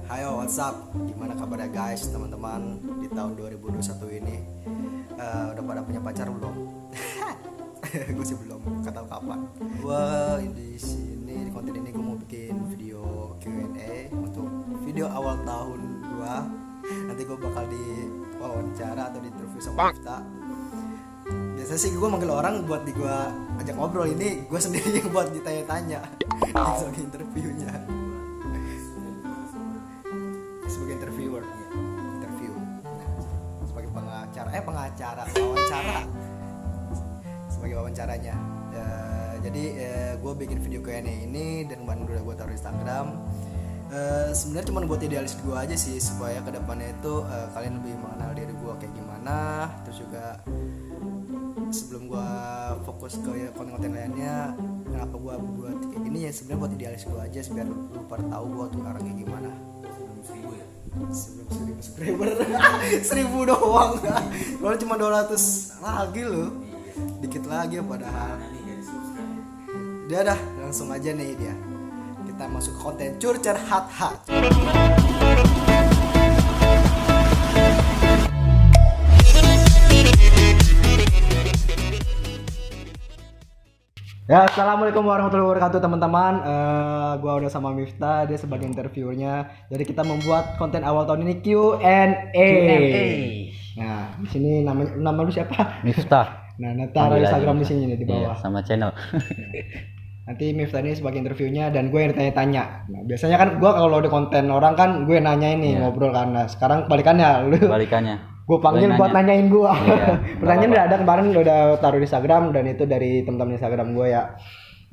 Hayo, what's up? Gimana kabarnya guys, teman-teman di tahun 2021 ini? Udah pada punya pacar belum? Gue sih belum, gak tahu kapan. Gue di sini di konten ini gue mau bikin video Q&A untuk video awal tahun gue. Nanti gue bakal di wawancara atau di interview sama Miftah. Biasanya sih gue manggil orang buat gue ajak ngobrol, ini gue sendiri yang buat ditanya-tanya sebagai interviewnya. Sebagai interviewer, interview. Nah, sebagai pengacara, wawancara. Sebagai wawancaranya. Jadi gue bikin video Q&A ini dan kemarin udah gue taruh di Instagram. Sebenarnya cuma buat idealis gue aja sih, supaya kedepannya itu kalian lebih mengenal diri gue kayak gimana. Terus juga sebelum gue fokus ke konten-konten lainnya, kenapa gue buat kayak gini ya, sebenarnya buat idealis gue aja, biar lu pada tahu gue tuh orang kayak gimana. Sebelum 1000 subscriber 1000 doang. Kalau cuma 200 lagi loh, dikit lagi padahal. Dia dah langsung aja nih dia. Kita masuk ke konten curcer hat. Ya, assalamualaikum warahmatullahi wabarakatuh teman-teman. Gua udah sama Miftah, dia sebagai interviewernya. Jadi kita membuat konten awal tahun ini Q&A. Nah, di sini nama lu siapa? Miftah. Nah, taruh Instagram di sini nih di bawah. Iya, sama channel. Nanti Miftah ini sebagai interviewnya dan gue yang tanya-tanya. Nah, biasanya kan gue kalau ada konten orang kan gue nanya ini, ngobrol kan. Nah, sekarang kebalikannya, lu Balikannya. gue panggil buat nanyain gue. Iya, Pertanyaan udah ada kemarin, udah taruh di Instagram dan itu dari teman-teman Instagram gue ya.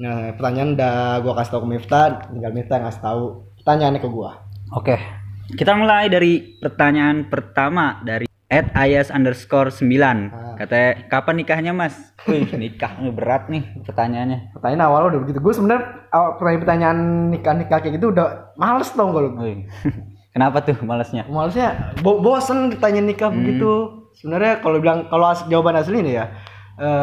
Nah, pertanyaan udah gue kasih tahu ke Miftah, tinggal Miftah ngasih tahu pertanyaannya ke gue. Oke. Kita mulai dari pertanyaan pertama dari @ayas_9. Katanya, kapan nikahnya mas? Wih, nikah berat nih pertanyaannya. Pertanyaan awal udah begitu. Gue sebenarnya pertanyaan nikah kayak gitu udah males tau gak lu? Wih. Kenapa tuh malesnya? Malesnya bosen ditanya nikah begitu. Sebenarnya kalau jawaban asli nih ya,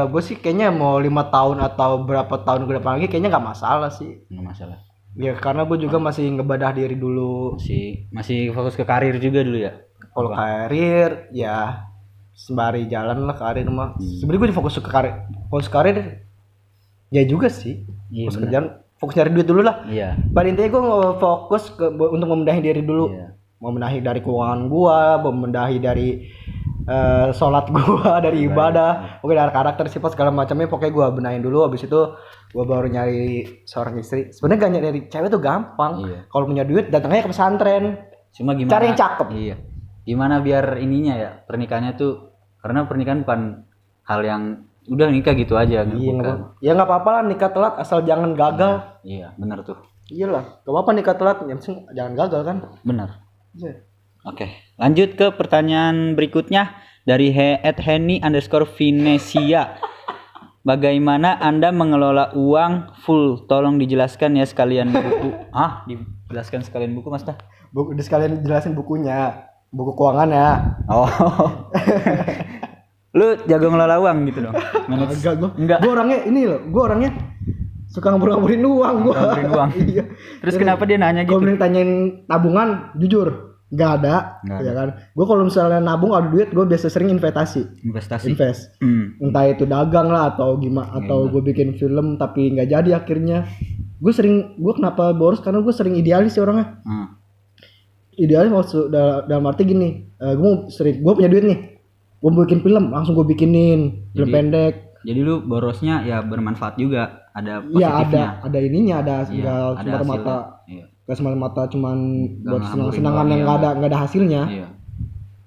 gue sih kayaknya mau 5 tahun atau berapa tahun ke depan lagi kayaknya nggak masalah sih. Nggak masalah. Ya karena gue juga masih ngebadah diri dulu. Masih fokus ke karir juga dulu ya. Kalau karir ya sembari jalan lah karir mah. Sebenarnya gue fokus ke karir. Fokus karir ya juga sih. Iya, fokus kerjaan, fokus cari duit dulu lah. Iya. Pada intinya gue fokus untuk membenahi diri dulu. Iya. Membenahi dari keuangan gue, membenahi dari sholat gue, dari ibadah, oke dari karakter sifat segala macamnya. Pokoknya gue benahin dulu. Habis itu gue baru nyari seorang istri. Sebenarnya gak nyari cewek tuh gampang. Iya. Kalau punya duit datangnya ke pesantren. Cuma gimana? Cari yang cakep. Iya. Gimana biar ininya ya, pernikahannya tuh, karena pernikahan bukan hal yang udah nikah gitu aja. Iya, ya nggak apa-apa lah nikah telat asal jangan gagal. Iya, benar tuh. Iyalah, gak apa-apa nikah telat, yang penting jangan gagal kan. Benar. Iya. Oke, lanjut ke pertanyaan berikutnya dari @heni_Venesia. Bagaimana Anda mengelola uang full? Tolong dijelaskan ya sekalian buku. Dijelaskan sekalian buku, Mas Tah. Udah sekalian jelasin bukunya, buku keuangan ya. Oh. Lu jago ngelola uang gitu dong. Enggak. Gue orangnya ini loh, gue orangnya suka ngabur-ngaburin uang gue. Ngabur-ngaburin uang. Iya. Terus kenapa dia nanya gitu? Kalau tanyain tabungan, jujur nggak ada, ya kan. Gue kalau misalnya nabung ada duit, gue biasa sering invest. Entah itu dagang lah atau gimana, atau gue bikin film tapi nggak jadi akhirnya. Gue kenapa boros, karena gue sering idealis sih orangnya. Idealis maksud dalam arti gini, gue punya duit nih, gue mau bikin film, langsung gue bikinin film pendek. Jadi lu borosnya ya bermanfaat juga, ada Iya, positifnya. ada ininya, ada Iya, nggak semata-mata. Iya. Gak semata-mata cuman buat senang-senangan doang, yang nggak ada hasilnya. Iya.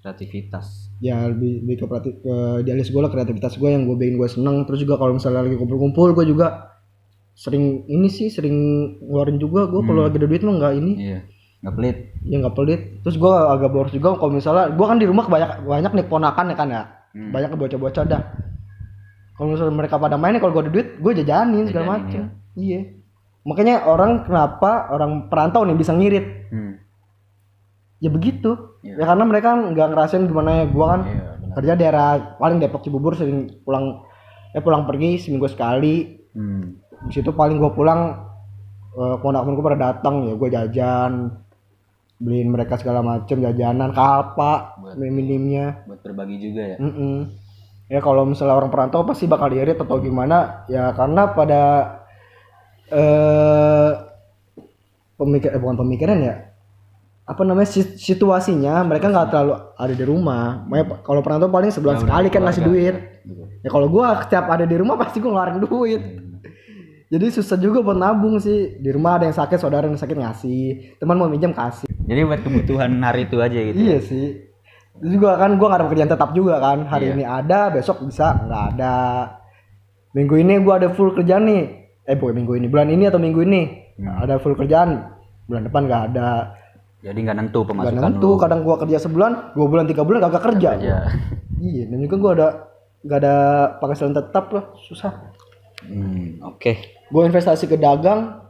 Kreativitas. Ya lebih ke idealis gue lah, kreativitas gue yang gue bikin gue seneng. Terus juga kalau misalnya lagi kumpul-kumpul gue juga sering ngeluarin juga. Gue kalau lagi ada duit mah nggak ini. Iya. Nggak pelit. Ya nggak pelit. Terus gue agak boros juga kalau misalnya gue kan di rumah banyak nih ponakan ya kan ya. Banyak bocah-bocah dah. Kalau misalnya mereka pada main, kalau gue ada duit gue jajanin segala macam. Iya. Makanya kenapa orang perantau nih bisa ngirit? Ya begitu. Ya karena mereka nggak ngerasain gimana ya. Gue kan kerja daerah paling Depok Cibubur, sering pulang pergi seminggu sekali. Di situ paling gue pulang ponak-ponak gue pada datang, ya gue jajan. beliin mereka segala macem, jajanan, kalpa, minimnya. Buat berbagi juga ya. Ya kalau misalnya orang perantau pasti bakal irit atau gimana ya, karena pada bukan pemikiran ya, apa namanya, situasinya mereka nggak terlalu ada di rumah. Makanya kalau perantau paling sebulan sekali kan ngasih duit. Ya kalau gua setiap ada di rumah pasti gua ngeluarin duit. Jadi susah juga buat nabung sih. Di rumah ada yang sakit, saudara yang sakit ngasih, teman mau minjem kasih. Jadi buat kebutuhan hari itu aja gitu. Iya sih. Terus juga kan gua nggak ada pekerjaan tetap juga kan. Hari ini ada, besok bisa nggak ada. Minggu ini gua ada full kerjaan nih. Minggu ini, bulan ini atau minggu ini ada full kerjaan. Bulan depan nggak ada. Jadi nggak nentu pemasukan. Nggak nentu. Kadang gua kerja sebulan, 2 bulan, 3 bulan kagak kerja. Iya. Dan juga gua nggak ada penghasilan tetap lah, susah. Oke. Gue investasi ke dagang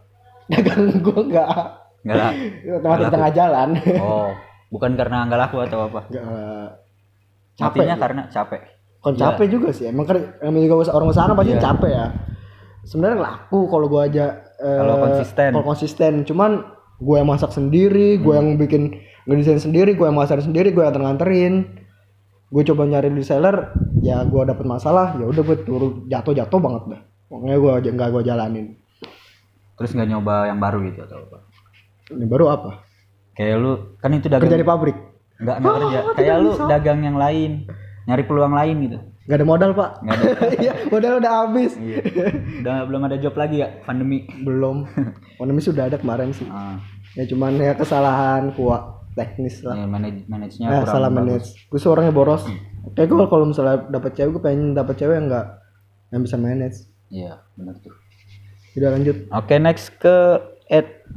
gue nggak di tengah jalan. Oh, bukan karena nggak laku atau apa? Capek. Matinya karena capek. Kon capek juga sih. Emang juga orang usaha pasti capek ya. Sebenarnya laku kalau gue aja kalau konsisten. Cuman gue yang masak sendiri, gue yang bikin ngedesain sendiri, gue yang masak sendiri, gue yang nganterin. Gue coba nyari reseller, ya gue dapet masalah, ya udah gue turun jatuh banget dah. Pokoknya gue jalanin. Terus nggak nyoba yang baru gitu atau apa? Ini baru apa? Kayak lu kan itu dagang. Kerja di pabrik. Nggak kerja. Kayak lu dagang yang lain, nyari peluang lain gitu. Nggak ada modal pak. Nggak ada. Iya, modal udah habis. Iya. Belum ada job lagi ya, pandemi. Belum. Pandemi sudah ada kemarin sih. Ya cuman ya kesalahan teknis lah. Ya, manage-nya kurang salah manage. Gue orangnya boros. Kayak gue kalau misalnya dapat cewek, gue pengen dapat cewek yang bisa manage. Iya, benar tuh. Udah lanjut. Oke, next ke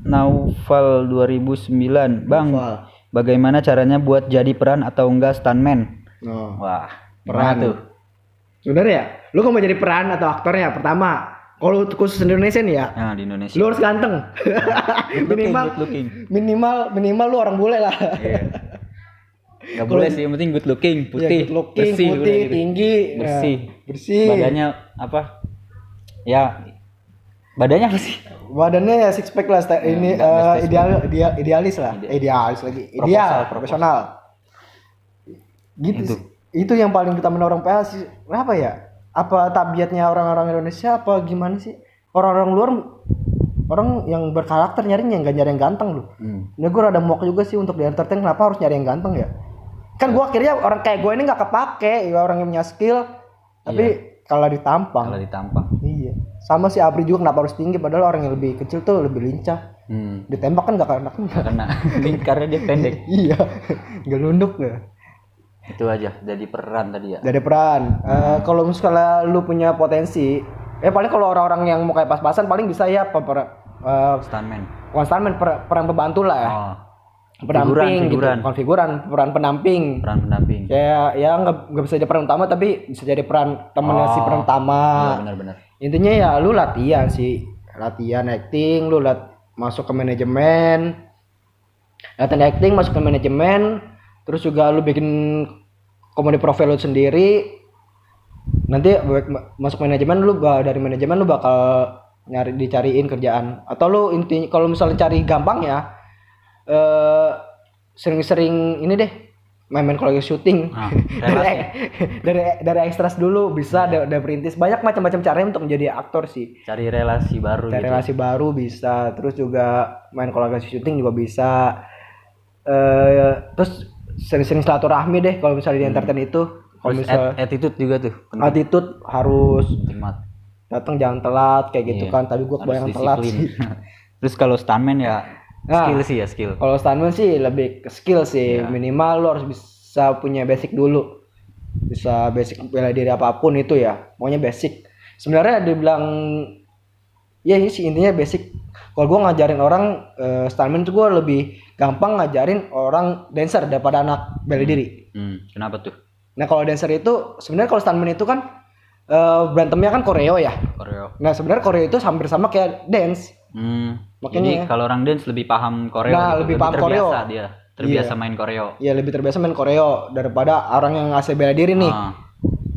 @naufal 2009. Bang, bagaimana caranya buat jadi peran atau enggak stuntman? Wah, peran tuh. Sebenarnya ya, lu kalau mau jadi peran atau aktornya, pertama, kalau khusus Indonesia nih ya. Nah, di Indonesia. Lu harus ganteng. minimal lu orang bule lah. Iya. Gak boleh sih, yang penting good looking, putih, ya, bersih, putih, gitu. Tinggi, bersih. Badannya apa? Ya, badannya apa sih? Badannya ya six pack lah. Ini idealis lah. Idealis lagi. Ideal, profesional. Gitu. Itu yang paling kita orang PH sih. Kenapa ya? Apa tabiatnya orang-orang Indonesia apa gimana sih? Orang-orang luar, orang yang berkarakter nyarinya nggak nyari yang ganteng loh. Nah gue rada muak juga sih untuk di entertain. Kenapa harus nyari yang ganteng ya? Kan gue akhirnya orang kayak gue ini nggak kepake. Ya, orang yang punya skill. Tapi kalau ditampang. Iya. Sama si Abri juga kenapa harus tinggi padahal orang yang lebih kecil tuh lebih lincah. Ditembak kan gak kena. Karena dia pendek. Iya. Gak nunduk ya. Itu aja, jadi peran tadi ya. Jadi peran. Kalau misalnya lu punya potensi, paling kalau orang-orang yang mau kayak pas-pasan paling bisa ya stuntman. Bukan stuntman, peran pembantu lah ya. Pendamping figuran. Gitu. Figuran, peran pendamping. Kayak ya nggak bisa jadi peran utama tapi bisa jadi peran temennya si peran utama. Iya, benar-benar. Intinya ya lu latihan acting, lu masuk ke manajemen. Latihan acting, masuk ke manajemen, terus juga lu bikin comedy profile lu sendiri. Nanti masuk manajemen dari manajemen lu bakal dicariin kerjaan. Atau lu intinya kalau misalnya cari gampang ya sering-sering ini deh main-main kalau syuting dari ekstras dulu bisa udah perintis banyak macam-macam caranya untuk menjadi aktor sih. Cari relasi baru bisa, terus juga main kolaborasi syuting juga bisa. Terus sering-sering silaturahmi deh kalau misalnya di entertain itu. Kalau misalnya attitude juga tuh penting. Attitude harus datang jangan telat kayak gitu kan, tapi gua kebanyakan telat sih. Terus kalau stuntman ya skill. Kalau stuntman sih lebih ke skill sih. Minimal lo harus bisa punya basic dulu. Bisa basic bela diri apapun itu ya. Pokoknya basic. Sebenarnya dibilang ya ini sih intinya basic. Kalau gue ngajarin orang stuntman tuh gue lebih gampang ngajarin orang dancer daripada anak bela diri. Kenapa tuh? Nah kalau dancer itu sebenarnya kalau stuntman itu kan berantemnya kan koreo ya. Nah sebenarnya koreo itu hampir sama kayak dance. Makanya jadi kalau orang dance lebih paham koreo. Nah, lebih paham koreo. Dia terbiasa main koreo. Iya, lebih terbiasa main koreo daripada orang yang ngasih bela diri nih.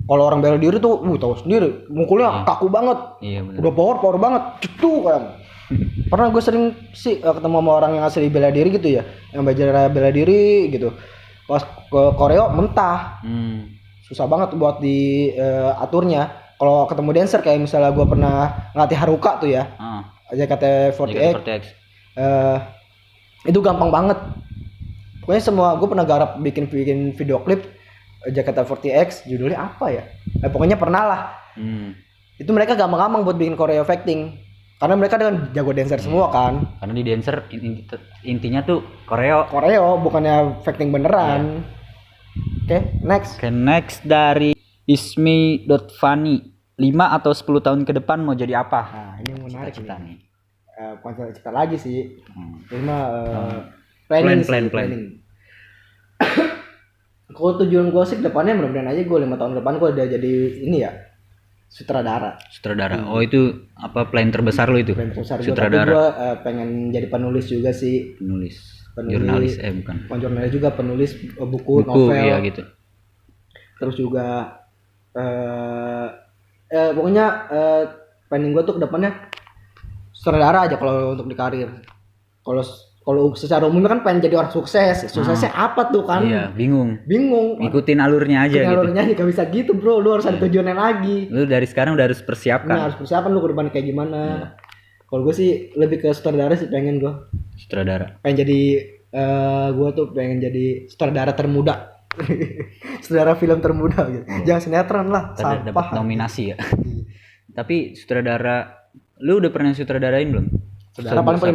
Kalau orang bela diri tuh, tahu sendiri, mukulnya kaku banget. Iya benar. Udah power banget, cetu kan. Pernah gue sering sih ketemu sama orang yang asli bela diri gitu ya, yang belajar bela diri gitu. Pas ke koreo mentah, susah banget buat di aturnya. Kalau ketemu dancer kayak misalnya gue pernah ngelatih Haruka tuh ya, JKT48, itu gampang banget. Pokoknya semua gue pernah garap bikin video klip JKT48, judulnya apa ya? Pokoknya pernah lah. Itu mereka gampang-gampang buat bikin choreo acting. Karena mereka dengan jago dancer semua kan. Karena di dancer intinya tuh koreo. Koreo bukannya acting beneran. Oke, next. Oke, next dari Ismi.Fani. 5 atau 10 tahun ke depan mau jadi apa? Nah, ini menarik cita-cita nih. Bukan cita lagi sih. Ini mah planning. Kalau tujuan gue sih depannya mudah-mudahan aja gue 5 tahun ke depan gue udah jadi ini ya, sutradara. Oh itu apa plan terbesar lo itu? Plan terbesar sutradara. Gue pengen jadi penulis juga sih. Penulis. Jurnalis bukan. Jurnalis juga, penulis buku novel. Iya gitu. Terus juga pokoknya planning gue tuh ke depannya sutradara aja kalau untuk di karir. Kalau secara umum kan pengen jadi orang sukses. Suksesnya apa tuh kan? Iya, bingung. Ikutin alurnya aja gitu. Alurnya aja gak bisa gitu, Bro. Lu harus ada tujuannya lagi. Lu dari sekarang udah harus persiapkan. Harus persiapan lu ke depan kayak gimana. Kalau gue sih lebih ke sutradara sih, pengen gue. Sutradara. Pengen jadi gue tuh pengen jadi sutradara termuda. Sutradara film termuda gitu. Jangan sinetron lah, sampah. Dapat nominasi ya. Tapi sutradara, lu udah pernah sutradarain belum? Sutradara paling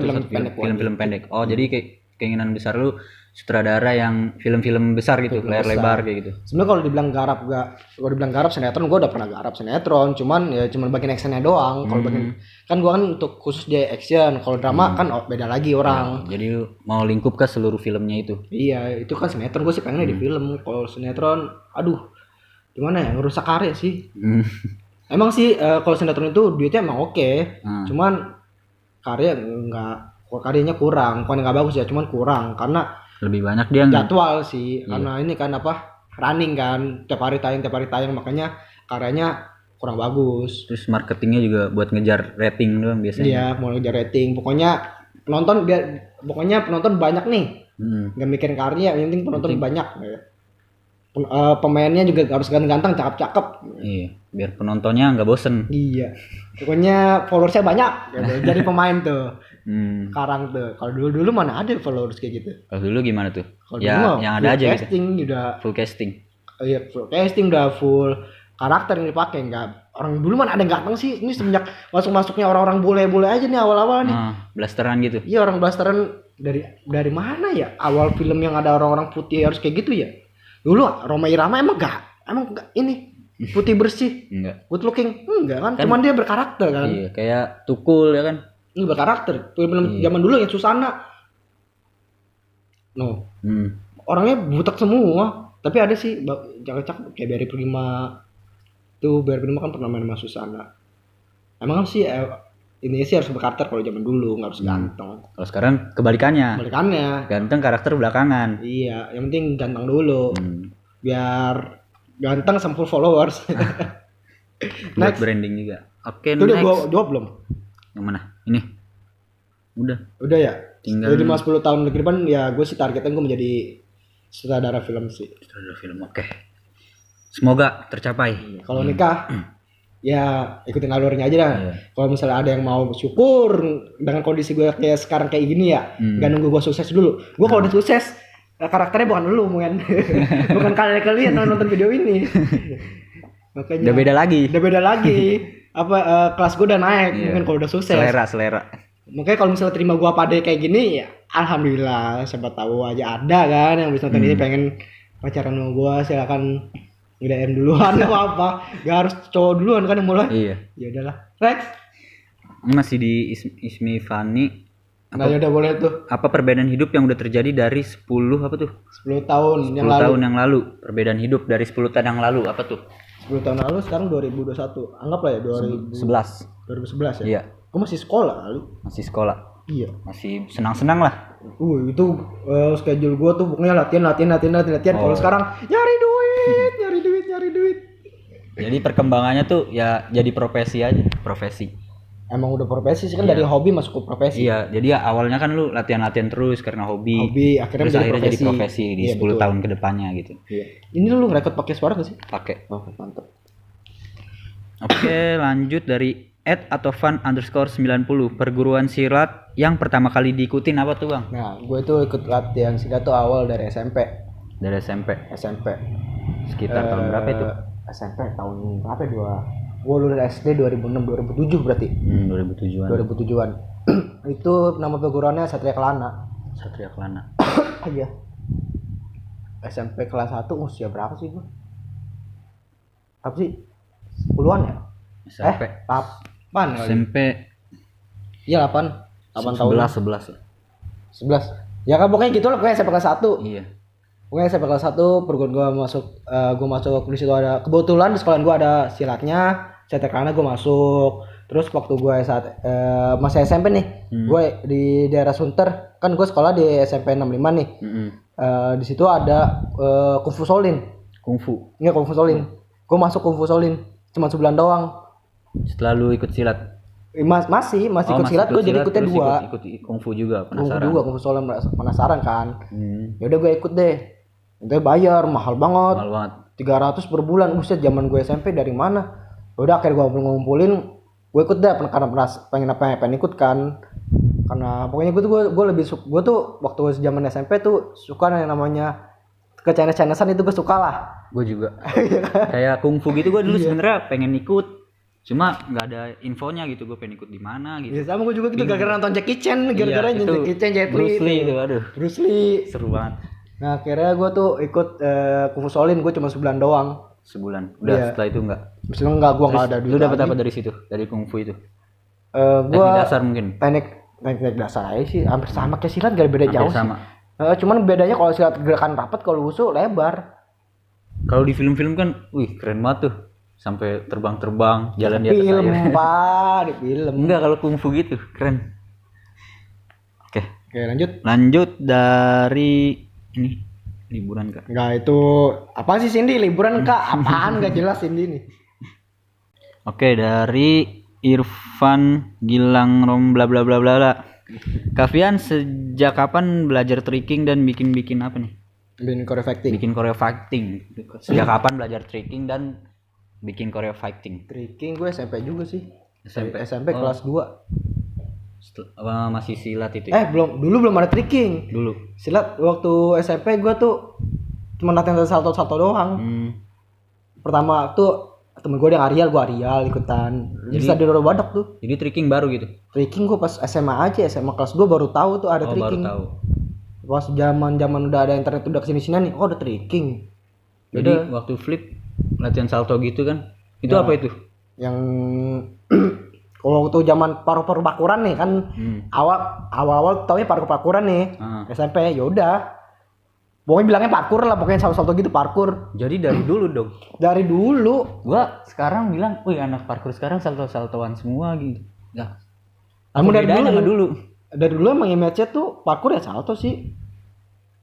film pendek. Oh, jadi kayak keinginan besar lu sutradara yang film-film besar gitu, layar lebar kayak gitu. Sebenarnya kalau dibilang garap sinetron, gue udah pernah garap sinetron, cuman bagian actionnya doang. Kalau bagian kan gue kan untuk khusus dia action, kalau drama kan beda lagi orang. Jadi lu mau lingkup ke seluruh filmnya itu. Iya, itu kan sinetron, gue sih pengennya di film. Kalau sinetron, aduh, gimana ya, ngerusak karya sih. Emang sih kalau sinetron itu duitnya emang oke, cuman karyanya kurang, bukan nggak bagus ya, cuman kurang karena lebih banyak dia jadwal sih. Karena ini kan running kan, tiap hari tayang, makanya karyanya kurang bagus. Terus marketingnya juga buat ngejar rating doang biasanya. Iya, mau ngejar rating. Pokoknya penonton banyak nih. Nggak mikirin karya, yang penting penonton banyak. Pemainnya juga harus ganteng-ganteng, cakep-cakep. Iya, biar penontonnya nggak bosen. Iya. Pokoknya followersnya banyak gitu. Jadi pemain tuh. Sekarang tuh. Kalau dulu mana ada followers kayak gitu. Kalau dulu gimana tuh? Kalo ya dulu yang ada aja casting, gitu. Full casting. Iya, full casting udah full karakter yang dipakai. Enggak, orang dulu mana ada yang ganteng sih. Ini semenjak masuknya orang-orang bule-bule aja nih awal-awal nih. Blasteran gitu. Iya, orang blasteran dari mana ya? Awal film yang ada orang-orang putih harus kayak gitu ya. Dulu Rhoma Irama emang enggak ini putih bersih, enggak, good looking, enggak kan? Cuman dia berkarakter kan. Iya, kayak Tukul ya kan. Ini berkarakter. Film zaman dulu yang Susana. Orangnya butek semua, tapi ada sih cakep kayak Barry Prima. Tuh Barry Prima kan pernah main sama Susana. Emang sih ini sih harus berkarakter kalau zaman dulu, nggak harus ganteng. Kalau sekarang kebalikannya. Ganteng karakter belakangan. Iya, yang penting ganteng dulu. Biar ganteng sama full followers. Buat branding juga. Oke, itu next. Udah belum? Yang mana? Ini. Udah ya? Tinggal jadi 10 tahun ke depan ya gue sih targetnya gue menjadi sutradara film sih. Sutradara film, oke. Semoga tercapai. Kalau nikah ya ikutin alurnya aja dah. Kalau misalnya ada yang mau syukur dengan kondisi gue kayak sekarang kayak gini ya, gak nunggu gue sukses dulu. Gue kalau udah sukses karakternya bukan lu mungkin. Bukan kalian nonton video ini. Makanya udah beda lagi. Kelas gue udah naik mungkin kalau udah sukses. Selera. Makanya kalau misalnya terima gue apa kayak gini ya alhamdulillah, siapa tahu aja ada kan yang bisa nonton ini pengen pacaran sama gue, silakan DM duluan apa gak harus cowok duluan kan yang mulai. Iya, ya udahlah. Next, ini masih di Ismi Fani. Nah ya udah boleh tuh. Apa perbedaan hidup yang udah terjadi dari 10 tahun yang lalu? Perbedaan hidup dari 10 tahun yang lalu apa tuh? 10 tahun lalu, sekarang 2021. Anggaplah ya 2011 ya. Iya. Gue masih sekolah lalu. Masih sekolah. Iya. Masih senang-senang lah. Itu schedule gue tuh pokoknya latihan. Kalau sekarang nyari duit. Jadi perkembangannya tuh ya jadi profesi aja, profesi. emang udah profesi sih kan, Iya. dari hobi masuk ke profesi. Iya, jadi ya awalnya kan lu latihan-latihan terus karena hobi. Hobi akhirnya Terus menjadi akhirnya jadi profesi. profesi di Iya, 10 betul. tahun ke depannya gitu. Iya. Ini lu ngerekod pakai suara gak sih? Pakai. Oh, mantap. Oke, lanjut dari @atofan_90. Perguruan silat yang pertama kali diikutin apa tuh, Bang? Nah, gue tuh ikut latihan silat tuh awal dari SMP. Dari SMP. Sekitar tahun berapa itu? SMP tahun berapa ya? Gue lulus SD 2006 2007 berarti. 2007-an. 2007-an. Itu nama perguruannya Satria Kelana. Satria Kelana. Iya. SMP kelas 1 usia berapa sih gue? Apa sih? 10-an ya? SMP. 8 kali. SMP Iya 8 tahun. 11 ya. 11. Ya kan pokoknya gitu lah, pokoknya SMP kelas 1. Iya. Pokoknya SMP kelas 1 perguruan gue masuk di situ ada kebetulan di sekolah gue ada silatnya, Satria Kelana gue masuk. Terus waktu gue saat masih SMP nih, gue di daerah Sunter, kan gue sekolah di SMP 65 nih. Di situ ada Kungfu Shaolin. Kungfu. Iya Kungfu Shaolin. Gue masuk Kungfu Shaolin cuma sebulan doang. Setelah lu ikut silat. Masih ikut silat, gue jadi ikutnya terus 2. Ikut kungfu juga, Kungfu penasaran. juga, Kungfu Shaolin penasaran kan. Ya udah gue ikut deh. Itu bayar mahal banget. Mahal banget. 300 per bulan. Buset, zaman gue SMP dari mana? Udah akhirnya gue ngumpulin, gue ikut deh karena pengen ikut kan. Karena pokoknya gue lebih suka, gue tuh waktu zaman SMP tuh suka yang namanya ke Chinese-Chinesean itu gue suka lah. Gue juga. Kayak kungfu gitu gue dulu sebenarnya pengen ikut. Cuma nggak ada infonya gitu, gue pengen ikut di mana gitu. Ya sama gue juga gitu, gara-gara nonton Jackie Chan, gara-gara Iya, itu Jackie Chan, Jet Li. Bruce Lee itu, aduh. Bruce Lee. Seru banget. Nah akhirnya gue tuh ikut Kungfu Shaolin, gue cuma sebulan doang. Sebulan. Udah Iya. setelah itu enggak. Maksudnya enggak, gue nggak ada duit. Lu dapat lagi. apa dari situ? Dari kungfu itu? Gue Teknik dasar mungkin. teknik dasar aja sih, hampir sama kayak silat, gak beda jauh Hampir sama. sih. Cuman bedanya kalau silat gerakan rapat, kalau wusu lebar. Kalau di film-film kan, wih keren banget tuh. Sampai terbang-terbang, jalan di atas Film air. pak, di film. Enggak, kalau kungfu gitu, keren. Oke. Oke lanjut. Lanjut dari ini liburan kak. Enggak itu apa sih Cindy, liburan kak? Apaan gak jelas Cindy nih. Oke, dari Irfan Gilang Rom bla bla bla bla bla. Kavian sejak kapan belajar tricking dan bikin apa nih? Bikin choreo fighting. Bikin choreo fighting. Sejak kapan belajar tricking dan bikin choreo fighting? Tricking gue SMP juga sih. SMP. SMP kelas 2. Masih silat itu ya? Dulu belum ada tricking. Dulu. Silat waktu SMP gue tuh cuma latihan salto doang. Pertama tuh temen gue yang Arial, gue Arial ikutan. Jadi stadion Roro Badak tuh. Jadi tricking baru gitu. Tricking gue pas SMA aja, SMA kelas 2 baru tahu tuh ada Oh, tricking. baru tahu. Pas zaman udah ada internet, udah kesini nih, oh ada tricking. Jadi waktu flip latihan salto gitu kan. Itu apa itu? Yang kalau waktu zaman paru-paru pakuran nih kan, awal taunya paru pakuran nih. SMP ya udah. Pokoknya bilangnya parkur lah, pokoknya salto gitu parkur. Jadi dari dulu dong. Dari dulu. Gua sekarang bilang, wih anak parkur sekarang salto-saltoan semua gitu. Nah, Namun dari bedanya sama dulu. dulu. Dari dulu emang image-nya tuh parkur ya salto sih.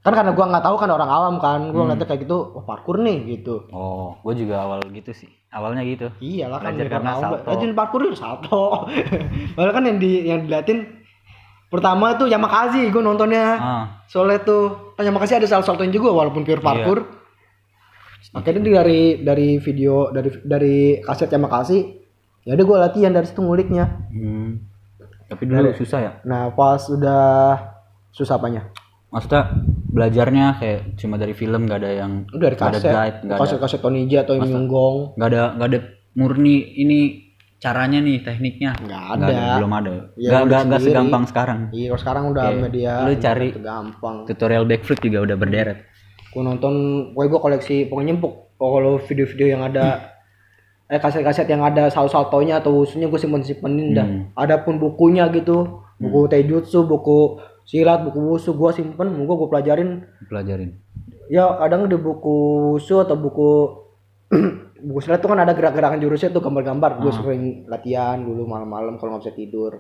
Kan karena gua nggak tahu kan, orang awam kan, gua ngeliatnya kayak gitu, oh parkur nih gitu. Oh, gua juga awal gitu sih. Awalnya gitu. Iyalah kan Belajar karena salto. Rajin parkur ya salto. Padahal kan yang diliatin pertama tuh Yamakasi, gue nontonnya. Soalnya tuh kan Yamakasi ada saltonya juga walaupun pure parkur. Akhirnya dari video dari kaset Yamakasi, ya udah gue latihan dari situ nguliknya. Tapi dulu susah ya. Nah pas udah susah apanya? Maksudnya belajarnya kayak cuma dari film, nggak ada yang Udah dari nggak ada kaset, guide, nggak ada kaset Tonija atau Nyunggong. nggak ada murni ini caranya nih, tekniknya Nggak ada. belum ada. Ya, Nggak segampang sekarang. Iya kalau sekarang udah media lu cari gampang. tutorial backflip juga udah berderet. Gue nonton, gue koleksi pokoknya nyempuk. Kalau video-video yang ada kaset-kaset yang ada salto-saltonya atau wusunya gue simpenin dah. Adapun bukunya gitu, buku taijutsu, buku silat, buku wusu gue simpen, gue pelajarin. Ya kadang di buku wusu atau buku buku silat tuh kan ada gerak-gerakan jurusnya tuh, gambar-gambar. Gue sering latihan dulu malam-malam kalau nggak bisa tidur.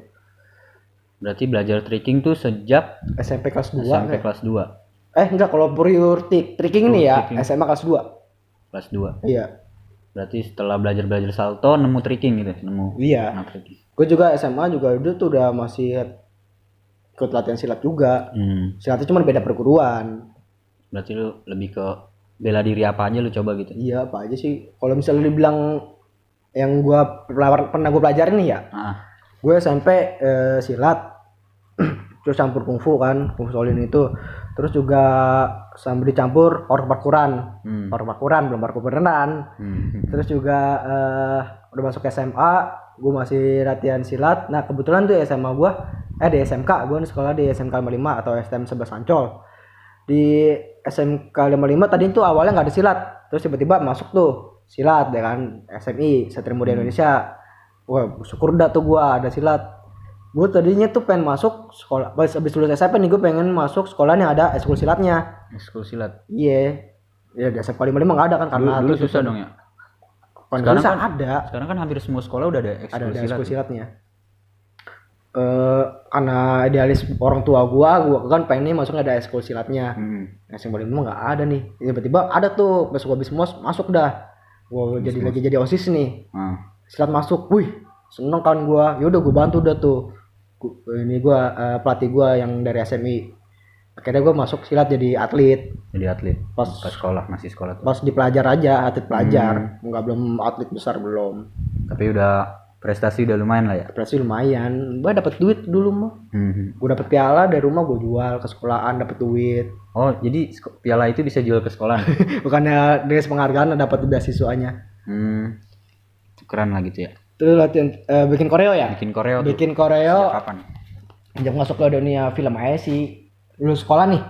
Berarti belajar tricking tuh sejak SMP kelas 2. SMP kelas 2. Enggak, kalau pure tricking nih ya, SMA kelas 2. Kelas 2. Iya. Berarti setelah belajar salto nemu tricking gitu, nemu Iya. anak tricking. Gue juga SMA juga udah tuh udah masih ikut latihan silat juga. Silatnya cuma beda perguruan. Berarti lu lebih ke bela diri apa aja lu coba gitu. Iya, apa aja sih. Kalau misalnya dibilang yang gua pernah gue pelajarin nih ya. Gue SMP silat, terus campur kungfu kan, kungfu Shaolin itu. Terus juga sambil dicampur parkuran. Parkuran belum parkur beneran. Terus juga udah masuk SMA, gue masih latihan silat. Nah, kebetulan tuh SMA gue di SMK, gue sekolah di SMK 55 atau STM 11 Ancol. Di SMK 55 tadi tuh awalnya nggak ada silat, terus tiba-tiba masuk tuh silat ya kan, SMI Satria Muda Indonesia. Wah, syukur dah tuh gue ada silat. Gue tadinya tuh pengen masuk sekolah, habis lulus SMP nih gue pengen masuk sekolah yang ada ekskul silatnya. Ekskul silat. Iya. Ya di SMK 55 nggak ada kan karena dulu susah dong ya. Sekarang kan ada. Sekarang kan hampir semua sekolah udah ada ekskul silatnya. Karena idealis orang tua gua kan pengen nih masuknya ada ekskul silatnya. SMK 55 nggak ada nih. Tiba-tiba ada tuh besok habis mos masuk dah. Gua lagi jadi OSIS nih. Silat masuk. Wih, seneng kan gua. Ya udah gua bantu dah tuh. Ini gua pelatih gua yang dari SMI. Akhirnya gua masuk silat jadi atlet. Pas sekolah, masih sekolah tuh. Pas di pelajar aja, atlet pelajar. Belum atlet besar belum. Tapi udah prestasi udah lumayan lah ya. Prestasi lumayan. Gua dapat duit dulu mah. Gua dapat piala dari rumah gua jual ke sekolahan dapat duit. Oh, jadi piala itu bisa jual ke sekolah? Bukannya dengan penghargaan dapat beasiswanya. Keren lah gitu ya. Terus latihan bikin koreo ya? Bikin koreo. Kapan? Sejak masuk ke dunia film aja sih. Lulus sekolah nih.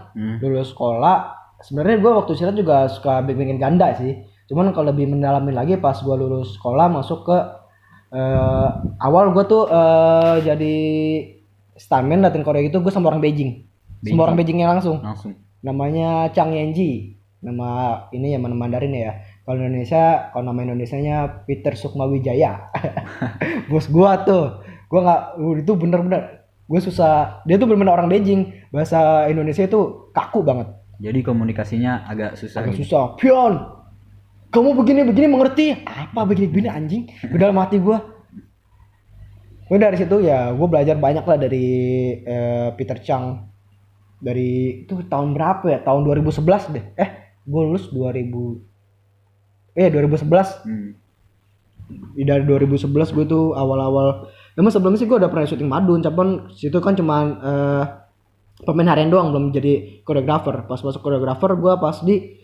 Lulus sekolah. Sebenarnya gue waktu silat juga suka bikin ganda sih. Cuman kalau lebih mendalamin lagi pas gue lulus sekolah masuk ke awal gue tuh jadi stuntman latihan koreo itu gue sama orang Beijing. Sama orang Beijingnya langsung. Namanya Chang Yenji. Nama ini ya nama Mandarin ya. Kalau Indonesia, kalau nama Indonesianya Peter Sukma Wijaya. Bos gua tuh. Gua enggak itu bener-bener gue susah. Dia tuh bener-bener orang Beijing. Bahasa Indonesia itu kaku banget. Jadi komunikasinya agak susah. Susah. Pion. Kamu begini mengerti? Apa begini anjing? Udah mati gua. Gue dari situ ya gue belajar banyak lah dari Peter Chang. Dari itu tahun berapa ya? Tahun 2011 deh. Gue lulus 2011. Dari 2011 gue tuh awal-awal. Emang sebelumnya sih gue udah pernah syuting madun, cuman situ kan cuman pemain harian doang, belum jadi koreografer. Pas masuk koreografer gue pas di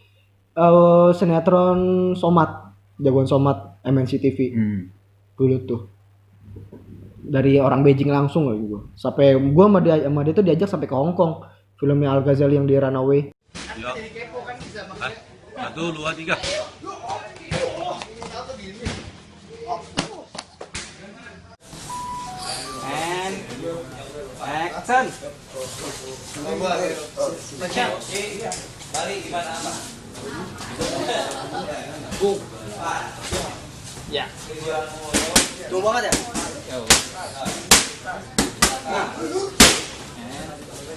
sinetron Somat, Jagoan Somat MNC TV. Dulu tuh. Dari orang Beijing langsung lah gue. Sampai gue sama dia tuh diajak sampai ke Hong Kong. Filmnya Al Ghazali yang di Runaway. 1, 2, 3. And action. Balik gimana apa? Ya. Tuh banget ya?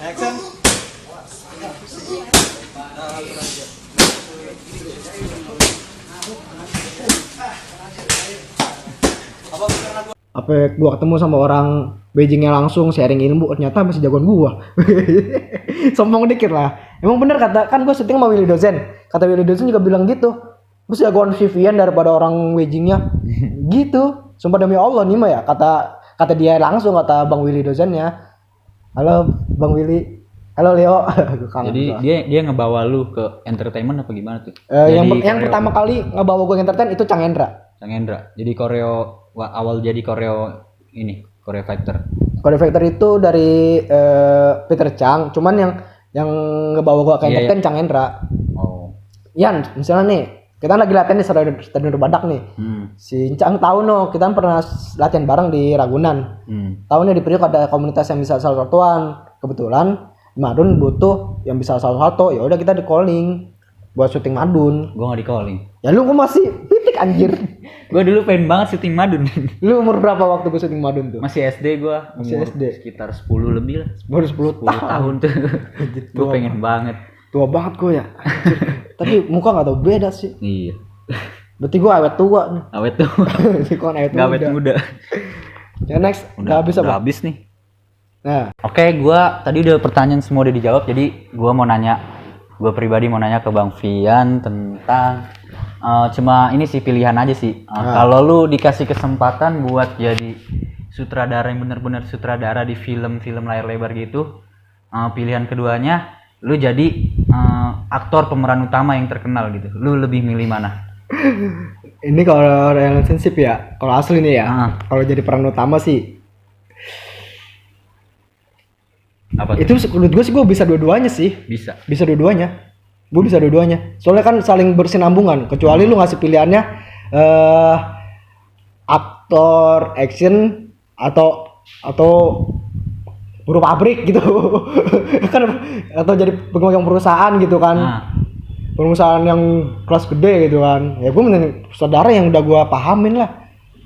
Action. Apa gua ketemu sama orang Beijingnya langsung sharing ilmu, ternyata masih jagoan gua. Sombong dikit lah. Emang bener kata kan gua syuting sama Willy Dozen. Kata Willy Dozen juga bilang gitu. Masih jagoan Vivian daripada orang Beijingnya. Gitu. Sumpah demi Allah nih mah ya kata dia langsung, kata Bang Willy Dozennya. Halo Bang Willy. Halo Leo. Jadi dia ngebawa lu ke entertainment apa gimana tuh? Yang pertama kali ngebawa gue entertain itu Chang Hendra. Jadi awal jadi koreo ini, koreo fighter. Koreo fighter itu dari Peter Chang, cuman yang ngebawa gue ke entertain Chang Hendra. Oh. Yan, misalnya nih, kita lagi latihan di Stadion Badak nih. Si Chang tahu kita pernah latihan bareng di Ragunan. Tahu nih di Priok ada komunitas yang bisa salto-saltoan. Kebetulan Madun butuh yang bisa salto-salto, ya udah kita di calling buat syuting Madun. Gua nggak di calling. Ya lu masih titik anjir. Gua dulu pengen banget syuting Madun. Lu umur berapa waktu gua syuting Madun tuh? Masih SD gua. Masih SD. Sekitar 10 lebih lah. Baru 10 tahun tuh. Gua pengen banget. Tua banget gua ya. Tapi muka nggak tau beda sih. Iya. Berarti gue awet tua nih. Awet tuh. Kok awet Gak awet muda. Ya next, udah habis Udah apa? habis nih. Nah, Oke, gua tadi udah pertanyaan semua udah dijawab, jadi gua mau nanya, gua pribadi mau nanya ke Bang Fian tentang cuma ini sih pilihan aja sih. Kalau lu dikasih kesempatan buat jadi sutradara yang benar-benar sutradara di film-film layar lebar gitu, pilihan keduanya lu jadi aktor pemeran utama yang terkenal gitu. Lu lebih milih mana? ini kalau relationship ya, kalau asli nih ya, kalau jadi peran utama sih, Apa tuh? itu menurut gue sih gue bisa dua-duanya sih. Bisa. Bisa dua-duanya. Gue bisa dua-duanya. Soalnya kan saling bersinambungan. Kecuali lu ngasih pilihannya aktor action atau buruh pabrik gitu. Kan atau jadi pemegang perusahaan gitu kan. Perusahaan yang kelas gede gitu kan. Ya gue mending saudara yang udah gue pahamin lah.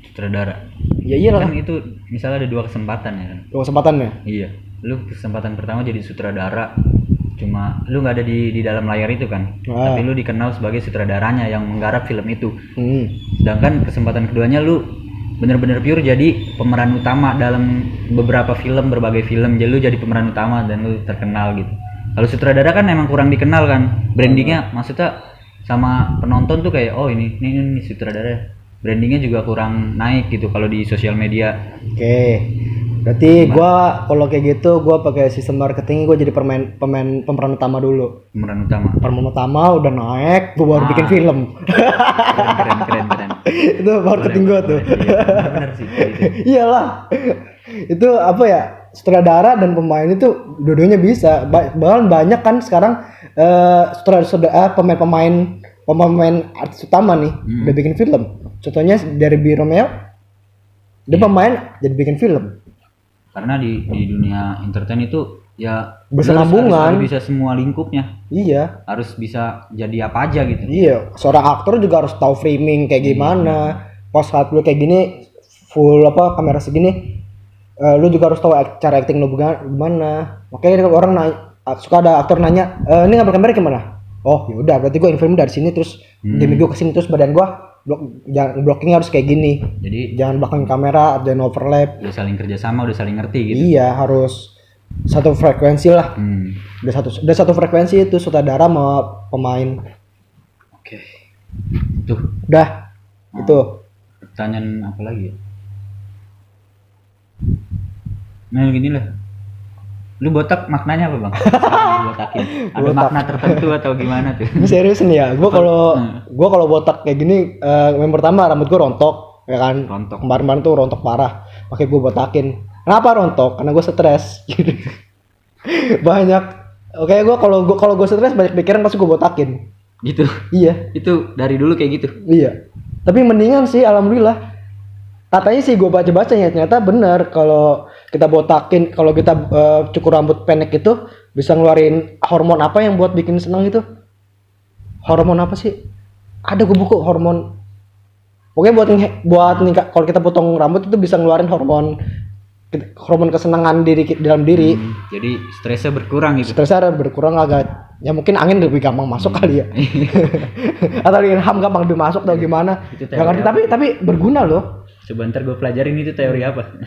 Sutradara. Ya iyalah. Kan itu misalnya ada 2 kesempatan ya kan. Dua kesempatannya. Iya, lu kesempatan pertama jadi sutradara, cuma lu nggak ada di dalam layar itu kan, tapi lu dikenal sebagai sutradaranya yang menggarap film itu. Sedangkan kesempatan keduanya lu bener-bener pure jadi pemeran utama dalam beberapa film, berbagai film, jadi lu jadi pemeran utama dan lu terkenal gitu. Kalau sutradara kan emang kurang dikenal kan, brandingnya maksudnya sama penonton tuh kayak oh ini sutradara, brandingnya juga kurang naik gitu kalau di sosial media. Oke. Berarti gua kalau kayak gitu gua pakai sistem marketing, gua jadi pemeran utama dulu. Pemeran utama. Pemeran utama udah naik, gua baru bikin film. Keren. Itu marketing gua tuh. Bener sih gitu. Iyalah. Itu apa ya? Sutradara dan pemain itu dua-duanya bisa. Bahkan banyak kan sekarang pemain artis utama nih udah bikin film. Contohnya dari B. Romeo, dia pemain jadi bikin film. Karena di dunia entertain itu ya Bersenambungan. harus bisa semua lingkupnya, Iya. harus bisa jadi apa aja gitu. Iya, seorang aktor juga harus tahu framing kayak gimana. Pas saat lu kayak gini full kamera segini, lu juga harus tahu cara acting lu gimana. Makanya orang suka ada aktor nanya, ini ngambil kamera gimana? Oh, ya udah berarti gua inframe dari sini terus demi gua kesini terus badan gua blocking harus kayak gini. Jadi Jangan belakang kamera, jangan overlap. udah saling kerjasama, udah saling ngerti gitu. Iya, harus satu frekuensi lah. Udah satu frekuensi itu sutradara sama pemain. Oke. Tuh, Udah. Itu. pertanyaan apa lagi ya? Nah, gini lah. Lu botak maknanya apa, Bang? Botakin. Ada Botak. makna tertentu atau gimana tuh? Ini serius nih ya. Gua kalau botak kayak gini, yang pertama rambut gua rontok, ya kan? Rontok. Kemarin tuh rontok parah. Makanya gua botakin. Kenapa rontok? Karena gua stres. Banyak. Oke, kalau gua stres banyak pikiran pasti gua botakin. Gitu. Iya. Itu dari dulu kayak gitu. Iya. Tapi mendingan sih, alhamdulillah. Katanya sih gue baca-baca ya, ternyata benar kalau kita botakin, kalau kita cukur rambut pendek itu bisa ngeluarin hormon apa yang buat bikin senang itu? Hormon apa sih? Ada gue buku hormon. Pokoknya buat nih kalau kita potong rambut itu bisa ngeluarin hormon kesenangan dalam diri. Jadi stresnya berkurang gitu. Stresnya berkurang agak. Ya mungkin angin lebih gampang masuk kali ya. Atau ilham gampang dimasuk atau gimana? Itu Gak ngerti tapi berguna loh. Coba ntar gue pelajarin itu teori apa.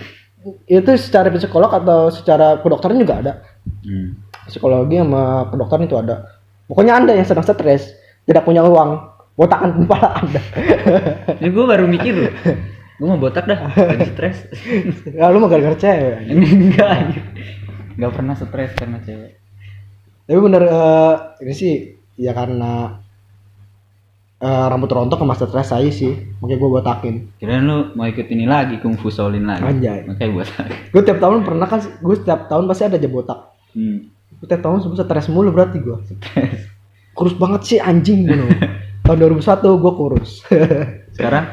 Itu secara psikolog atau secara kedokteran juga ada. Psikologi sama kedokteran itu ada. Pokoknya Anda yang sedang stres, tidak punya uang, botakan kepala Anda. Ini gue baru mikir loh. Gue mau botak dah, lagi stres. Ya lu mah gara-gara cewek. Enggak anjir. Enggak pernah stres karena cewek. Tapi bener ini sih ya karena rambut rontok sama stres aja sih. Makanya gue botakin. Kirain lu mau ikut ini lagi, kungfu Shaolin lagi. Anjay. Makanya botak. Gue tiap tahun pernah kan, gue setiap tahun pasti ada aja botak. Gue tiap tahun sebut stres mulu berarti gue. Kurus banget sih anjing gue. Tahun 2001 gue kurus. Sekarang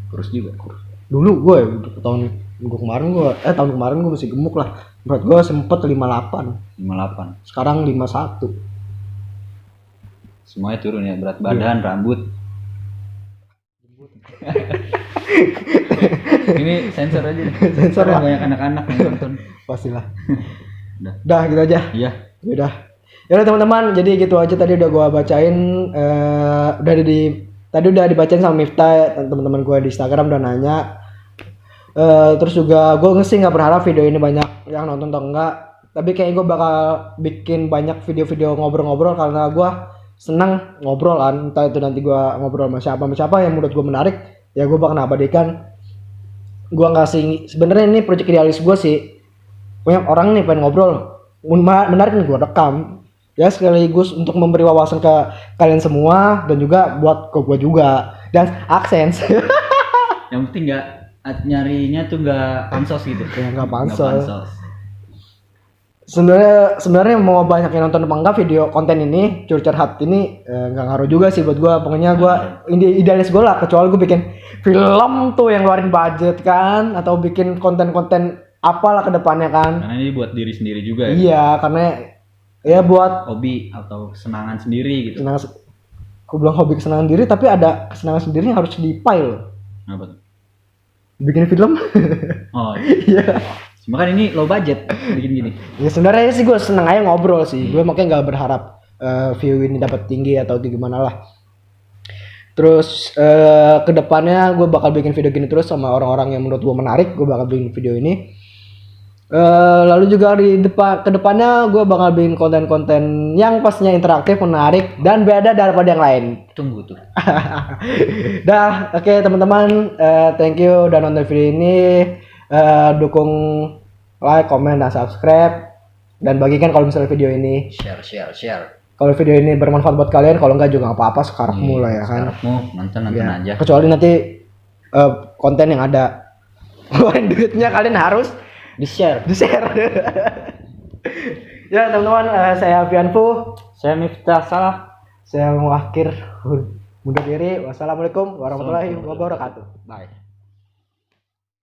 kurus juga. Dulu gue tahun kemarin gue masih gemuk lah. Berat gue sempet 58. 58. Sekarang 51. Semuanya turun ya, berat badan, rambut. Ini sensor aja. Sensor lah. Banyak anak-anak yang nonton. Pastilah. Udah. Gitu aja. Iya. Udah. Ya udah teman-teman, jadi gitu aja tadi udah gua bacain udah ada di tadi udah dibacain sama Miftah, teman-teman gue di Instagram udah nanya. Terus juga gue sih nggak berharap video ini banyak yang nonton atau enggak, tapi kayaknya gue bakal bikin banyak video-video ngobrol-ngobrol karena gue senang ngobrol kan. Entah itu nanti gue ngobrol sama siapa yang menurut gue menarik, ya gue bakal abadikan. Gue nggak sih, sebenarnya ini proyek idealis gue sih. Banyak orang nih pengen ngobrol, menarik nih gue rekam. Ya sekaligus untuk memberi wawasan ke kalian semua dan juga buat ke gue juga dan AdSense. Yang penting nggak nyarinya tuh nggak pansos gitu. Ya nggak pansos. Sebenarnya mau banyak yang nonton apa enggak video konten ini curhat ini nggak ngaruh juga sih buat gue. Pokoknya gue idealis gue lah, kecuali gue bikin film tuh yang ngeluarin budget kan, atau bikin konten-konten apalah ke depannya kan. Karena ini buat diri sendiri juga ya. Iya, karena ya buat hobi atau kesenangan sendiri gitu. Aku bilang hobi kesenangan diri, tapi ada kesenangan sendiri yang harus di-file. Apa tuh? Bikin film. Oh iya. Cuma kan ini low budget bikin gini. Ya sebenarnya sih gue seneng aja ngobrol sih. Gue makanya nggak berharap view ini dapat tinggi atau gimana lah. Terus kedepannya gue bakal bikin video gini terus sama orang-orang yang menurut gue menarik. Gue bakal bikin video ini. Lalu juga kedepannya gue bakal bikin konten-konten yang pastinya interaktif, menarik dan beda daripada yang lain. Tunggu tuh. Dah, oke teman-teman, thank you udah nonton video ini. Dukung like, comment, dan subscribe, dan bagikan kalau misalnya video ini. Share. Kalau video ini bermanfaat buat kalian, kalau enggak juga nggak apa-apa, sekarang mulai ya kan. Nonton Ya. aja. Kecuali nanti konten yang ada keluarin duitnya, kalian harus Di-share. Ya teman-teman, saya Fianfu, Saya Miftah Salah. saya mengakhir mundur diri. Wassalamualaikum warahmatullahi wabarakatuh. Bye.